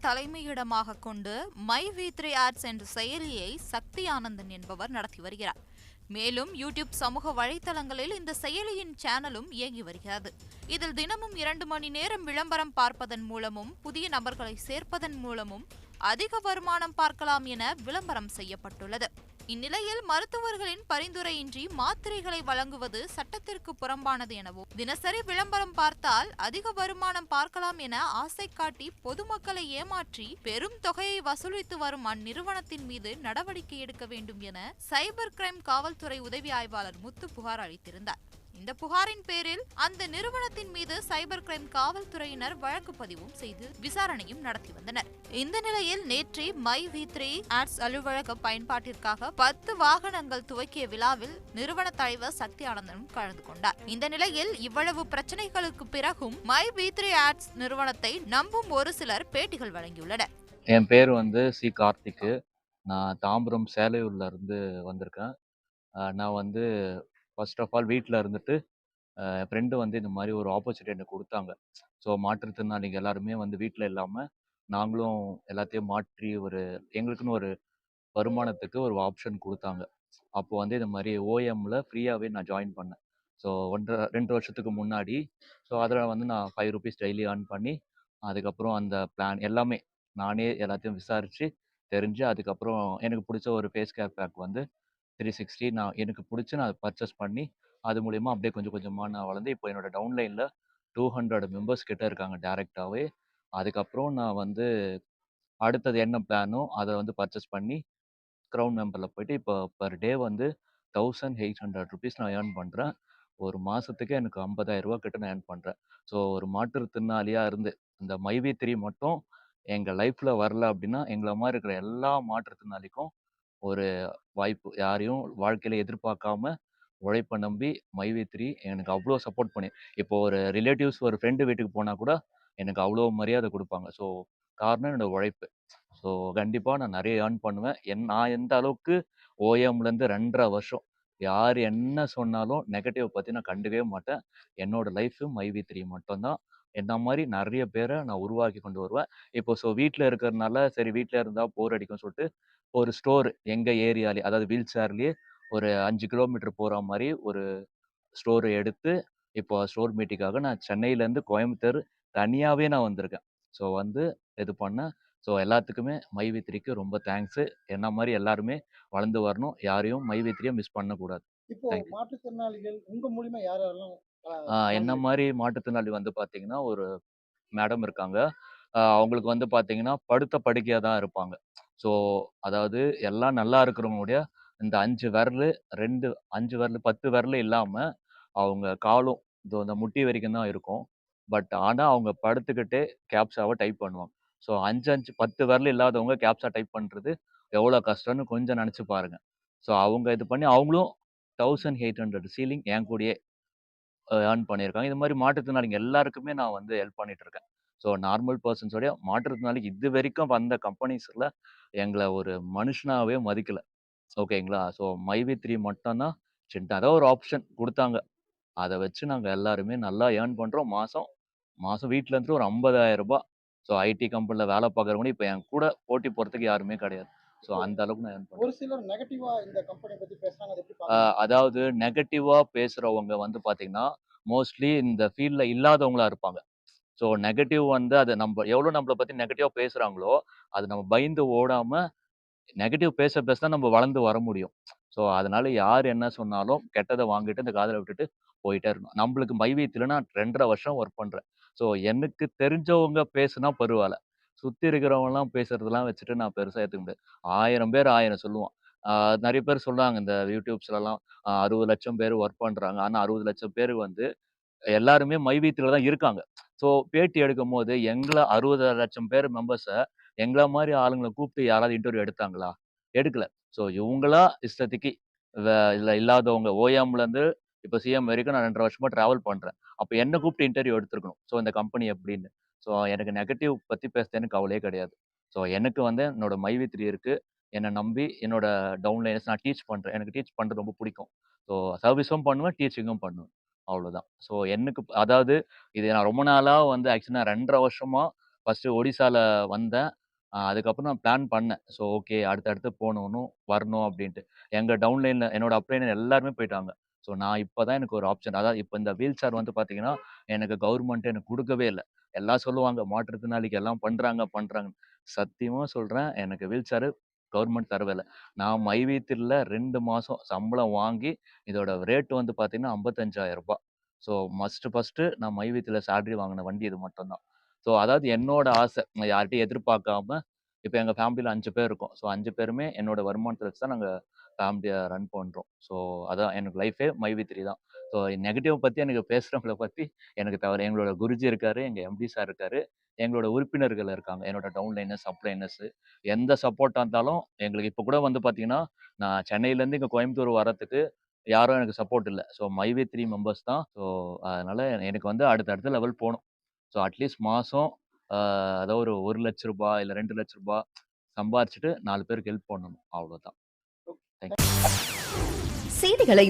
தலைமையிடமாக கொண்டு my வி3 ads என்ற செயலியை சக்தி ஆனந்தன் என்பவர் நடத்தி வருகிறார். மேலும் யூடியூப் சமூக வலைதளங்களில் இந்த செயலியின் சேனலும் இயங்கி வருகிறது. இதில் தினமும் 2 மணி நேரம் விளம்பரம் பார்ப்பதன் மூலமும் புதிய நபர்களை சேர்ப்பதன் மூலமும் அதிக வருமானம் பார்க்கலாம் என விளம்பரம் செய்யப்பட்டுள்ளது. இந்நிலையில் மருத்துவர்களின் பரிந்துரையின்றி மாத்திரைகளை வழங்குவது சட்டத்திற்கு புறம்பானது எனவும் தினசரி விளம்பரம் பார்த்தால் அதிக வருமானம் பார்க்கலாம் என ஆசை காட்டி பொதுமக்களை ஏமாற்றி பெரும் தொகையை வசூலித்து வரும் அந்நிறுவனத்தின் மீது நடவடிக்கை எடுக்க வேண்டும் என சைபர் கிரைம் காவல்துறை உதவி ஆய்வாளர் முத்து புகார் அளித்திருந்தார். இந்த புகாரின் பேரில் அந்த நிறுவனத்தின் மீது சைபர் கிரைம் காவல்துறையினர் வழக்கு பதிவும் செய்து விசாரணையும் நடத்தி வந்தனர். இந்த நிலையில் நேற்று மை வி3 ஆட்ஸ் அலுவலக பயன்பாட்டிற்காக 10 வாகனங்கள் துவக்கிய விழாவில் நிறுவன தலைவர் சக்தி ஆனந்தனும் கலந்து கொண்டார். இந்த நிலையில் இவ்வளவு பிரச்சனைகளுக்கு பிறகும் மை வி3 ஆட்ஸ் நிறுவனத்தை நம்பும் ஒரு சிலர் பேட்டிகள் வழங்கியுள்ளனர். என் பேர் சி கார்த்திக். நான் தாம்பரம் சேலையூர்ல இருந்து வந்திருக்கேன். நான் ஃபர்ஸ்ட் ஆஃப் ஆல் வீட்டில் இருந்துட்டு என் ஃப்ரெண்டு இந்த மாதிரி ஒரு ஆப்பர்ச்சுனிட்டி எனக்கு கொடுத்தாங்க. ஸோ மாற்றுத்திறனாளிங்க எல்லாருமே வீட்டில் இல்லாமல் நாங்களும் எல்லாத்தையும் மாற்றி எங்களுக்குன்னு ஒரு வருமானத்துக்கு ஒரு ஆப்ஷன் கொடுத்தாங்க. அப்போ இந்த மாதிரி ஓஎம்மில் ஃப்ரீயாகவே நான் ஜாயின் பண்ணேன். ஸோ 2 வருஷத்துக்கு முன்னாடி. ஸோ அதில் நான் ₹5 டெய்லி ஏர்ன் பண்ணி அதுக்கப்புறம் அந்த பிளான் எல்லாமே நானே எல்லாத்தையும் விசாரித்து தெரிஞ்சு அதுக்கப்புறம் எனக்கு பிடிச்ச ஒரு ஃபேஸ் கேர் பேக் 360 எனக்கு பிடிச்சி நான் பர்ச்சேஸ் பண்ணி அது மூலிமா அப்படியே கொஞ்சம் கொஞ்சமாக நான் வளர்ந்து இப்போ என்னோட டவுன்லைனில் 200 மெம்பர்ஸ் கிட்ட இருக்காங்க டேரெக்டாகவே. அதுக்கப்புறம் நான் அடுத்தது என்ன பிளானோ அதை பர்ச்சேஸ் பண்ணி க்ரௌன் மெம்பரில் போயிட்டு இப்போ பர் டே ₹1800 நான் ஏர்ன் பண்ணுறேன். ஒரு மாதத்துக்கு எனக்கு ₹50,000 கிட்ட நான் ஏர்ன் பண்ணுறேன். ஸோ ஒரு மாற்றுத்திறனாளியாக இருந்து இந்த மைவி3 மட்டும் எங்கள் லைஃப்பில் வரல அப்படின்னா எங்களை மாதிரி இருக்கிற எல்லா மாற்றுத்திறனாளிக்கும் ஒரு வாய்ப்பு. யாரையும் வாழ்க்கையில எதிர்பார்க்காம உழைப்ப நம்பி மைவி3 எனக்கு அவ்வளோ சப்போர்ட் பண்ணி இப்போ ஒரு ரிலேட்டிவ்ஸ் ஒரு ஃப்ரெண்டு வீட்டுக்கு போனா கூட எனக்கு அவ்வளோ மரியாதை கொடுப்பாங்க. ஸோ காரணம் என்னோட உழைப்பு. ஸோ கண்டிப்பாக நான் நிறைய ஏர்ன் பண்ணுவேன். நான் எந்த அளவுக்கு ஓஎம்லேருந்து 2.5 வருஷம் யார் என்ன சொன்னாலும் நெகட்டிவ் பற்றி நான் கண்டுக்கவே மாட்டேன். என்னோட லைஃபு மைவி3 மட்டும்தான். என்ன மாதிரி நிறைய பேரை நான் உருவாக்கி கொண்டு வருவேன். இப்போ வீட்டில் இருக்கிறதுனால சரி வீட்டில் இருந்தால் போர் அடிக்கும்னு சொல்லிட்டு ஒரு ஸ்டோர் எங்கள் ஏரியாலே அதாவது வீல் சேர்லேயே ஒரு 5 கிலோமீட்டர் போகிற மாதிரி ஒரு ஸ்டோர் எடுத்து இப்போ ஸ்டோர் மீட்டிங்காக நான் சென்னையிலேருந்து கோயம்புத்தூர் தனியாகவே நான் வந்திருக்கேன். ஸோ இது பண்ணேன். ஸோ எல்லாத்துக்குமே மைவி3க்கு ரொம்ப தேங்க்ஸு. என்ன மாதிரி எல்லாருமே வளர்ந்து வரணும். யாரையும் மைவி3யை மிஸ் பண்ணக்கூடாது. இப்போ மாற்றுத்திறனாளிகள் உங்க மூலியமா யார் யாரெல்லாம் என்ன மாதிரி மாற்றுத்திறனாளி பார்த்தீங்கன்னா ஒரு மேடம் இருக்காங்க. அவங்களுக்கு பார்த்தீங்கன்னா படுத்த படுக்கையாக தான் இருப்பாங்க. ஸோ அதாவது எல்லாம் நல்லா இருக்கிறவங்களுடைய இந்த 5 விரலு 5 விரலு 10 விரலு இல்லாமல் அவங்க காலும் இந்த முட்டி வரைக்கும் தான் இருக்கும். பட் ஆனால் அவங்க படுத்துக்கிட்டே கேப்சாவை டைப் பண்ணுவாங்க. ஸோ 5 10 விரல் இல்லாதவங்க கேப்சா டைப் பண்ணுறது எவ்வளோ கஷ்டம்னு கொஞ்சம் நினச்சி பாருங்க. ஸோ அவங்க இது பண்ணி அவங்களும் 1800 சீலிங் என் கூடயே ஏர்ன் பண்ணியிருக்காங்க. இது மாதிரி மாற்றுத்திறனாளிங்க எல்லாருக்குமே நான் ஹெல்ப் பண்ணிட்டு இருக்கேன். ஸோ நார்மல் பர்சன்ஸோடைய மாற்றுத்திறனாளிக்கு இது வரைக்கும் வந்த கம்பெனிஸில் எங்களை ஒரு மனுஷனாகவே மதிக்கலை. ஓகேங்களா? ஸோ மைவி3 மட்டும் தான் சின்னதாக ஒரு ஆப்ஷன் கொடுத்தாங்க. அதை வச்சு நாங்கள் எல்லாருமே நல்லா ஏர்ன் பண்ணுறோம். மாதம் வீட்டில் இருந்துட்டு ஒரு ₹50,000. ஸோ ஐடி கம்பெனியில் வேலை பார்க்குறவங்க இப்போ என் கூட போட்டி போகிறதுக்கு யாருமே கிடையாது. ஸோ அந்த அளவுக்கு நான் ஏர்ன் பண்ணுறேன். ஒரு சிலர் நெகட்டிவா இந்த கம்பெனி பத்தி பேசுறாங்க. அதாவது நெகட்டிவா பேசுறவங்க பார்த்தீங்கன்னா மோஸ்ட்லி இந்த ஃபீல்ட்ல இல்லாதவங்களா இருப்பாங்க. ஸோ நெகட்டிவ் அது எவ்வளோ நம்மளை பத்தி நெகட்டிவா பேசுறாங்களோ அது நம்ம பயந்து ஓடாம நெகட்டிவ் பேச தான் நம்ம வளர்ந்து வர முடியும். ஸோ அதனால யார் என்ன சொன்னாலும் கெட்டதை வாங்கிட்டு இந்த காதலை விட்டுட்டு போயிட்டே இருக்கணும். நம்மளுக்கு மைவி3ல நான் 2.5 வருஷம் ஒர்க் பண்றேன். ஸோ எனக்கு தெரிஞ்சவங்க பேசுனா பரவாயில்ல. சுத்தி இருக்கிறவங்கலாம் பேசுறதெல்லாம் வச்சுட்டு நான் பெருசா ஏத்துக்க முடியாது. 1000 பேர் 1000 சொல்லுவான். நிறைய பேர் சொல்றாங்க இந்த யூடியூப்ஸ்லலாம் 60 லட்சம் பேர் ஒர்க் பண்றாங்க. ஆனா 60 லட்சம் பேர் எல்லாருமே மைவி3ல தான் இருக்காங்க. ஸோ பேட்டி எடுக்கும்போது 60 லட்சம் பேர் மெம்பர்ஸ எங்கள மாரி ஆளுங்கள கூப்பிட்டு யாராவது இன்டர்வியூ எடுத்தாங்களா? எடுக்கல. ஸோ இவங்களா இஷ்டத்துக்கு இதுல இல்லாதவங்க ஓஎம்லேருந்து இப்போ சிஎம் வரைக்கும் நான் 2.5 வருஷமா டிராவல் பண்றேன். அப்ப என்ன கூப்பிட்டு இன்டர்வியூ எடுத்திருக்கணும். ஸோ இந்த கம்பெனி எப்படின்னு. ஸோ எனக்கு நெகட்டிவ் பத்தி பேச எனக்கு கவலையே கிடையாது. ஸோ எனக்கு என்னோட மைவி3 இருக்கு. என்ன நம்பி என்னோட டவுன்லைனர்ஸ் நான் டீச் பண்றேன். எனக்கு டீச் பண்றது ரொம்ப பிடிக்கும். ஸோ சர்வீஸும் பண்ணுவேன், டீச்சிங்கும் பண்ணுவேன். அவ்வளோதான். ஸோ எனக்கு அதாவது இது நான் ரொம்ப நாளா ஆக்சுவலா நான் 2.5 வருஷமா ஃபர்ஸ்ட்டு ஒடிசால வந்தேன். அதுக்கப்புறம் நான் பிளான் பண்ணேன். ஸோ ஓகே அடுத்தடுத்து போணும், வரணும் அப்படின்ட்டு. எங்க டவுன்லைன்ல என்னோட அப்லைன்ல எல்லாருமே போயிட்டாங்க. ஸோ நான் இப்ப தான் எனக்கு ஒரு ஆப்ஷன். அதாவது இப்ப இந்த வீல் சேர் வந்து பார்த்தீங்கன்னா, எனக்கு கவர்மெண்ட் எனக்கு குடுக்கவே இல்ல. எல்லாம் சொல்லுவாங்க மாற்றுத்திறனாளிக்கு எல்லாம் பண்றாங்கன்னு. சத்தியமா சொல்றேன் எனக்கு வீல் சேர் கவர்மெண்ட் தரவே இல்ல. நான் மைவித்தில 2 மாசம் சம்பளம் வாங்கி, இதோட ரேட் வந்து பார்த்தீங்கன்னா ரூ. 55,000. ஸோ ஃபர்ஸ்ட்டு நான் மைவித்தில சேலரி வாங்குன வண்டி இது மட்டும் தான். ஸோ அதாவது என்னோட ஆசை. நான் யார்ட்டயும் எதிர்பார்க்காம, இப்ப எங்க ஃபேமிலில 5 பேர் இருக்கோம். ஸோ 5 பேருமே என்னோட வருமானத்த வச்சு தான் நாங்க ஃபேமிலிய ரன் பண்றோம். ஸோ அதான் எனக்கு லைஃபே மைவி3 தான். ஸோ நெகட்டிவ் பத்தி எனக்கு பேசுறவங்கள பத்தி எனக்கு தவிர எங்களோட குருஜி இருக்காரு, எங்க எம்டி சார் இருக்காரு, எங்களோட உறுப்பினர்கள் இருக்காங்க. என்னோட டவுன்லைனர்ஸ், அப்ளைனர்ஸ் எந்த சப்போர்ட்டா இருந்தாலும் எங்களுக்கு இப்ப கூட வந்து பார்த்தீங்கன்னா, நான் சென்னையிலேருந்து இங்க கோயம்புத்தூர் வரதுக்கு யாரும் எனக்கு சப்போர்ட் இல்ல. ஸோ மைவி3 மெம்பர்ஸ் தான். ஸோ அதனால எனக்கு வந்து அடுத்த லெவல் போணும். ஸோ அட்லீஸ்ட் மாசம் அதாவது ஒரு ரூ. 1,00,000 இல்ல ரூ. 2,00,000 சம்பாரிச்சுட்டு 4 பேருக்கு ஹெல்ப் பண்ணணும். அவ்வளோதான். Thank you. செய்திகளை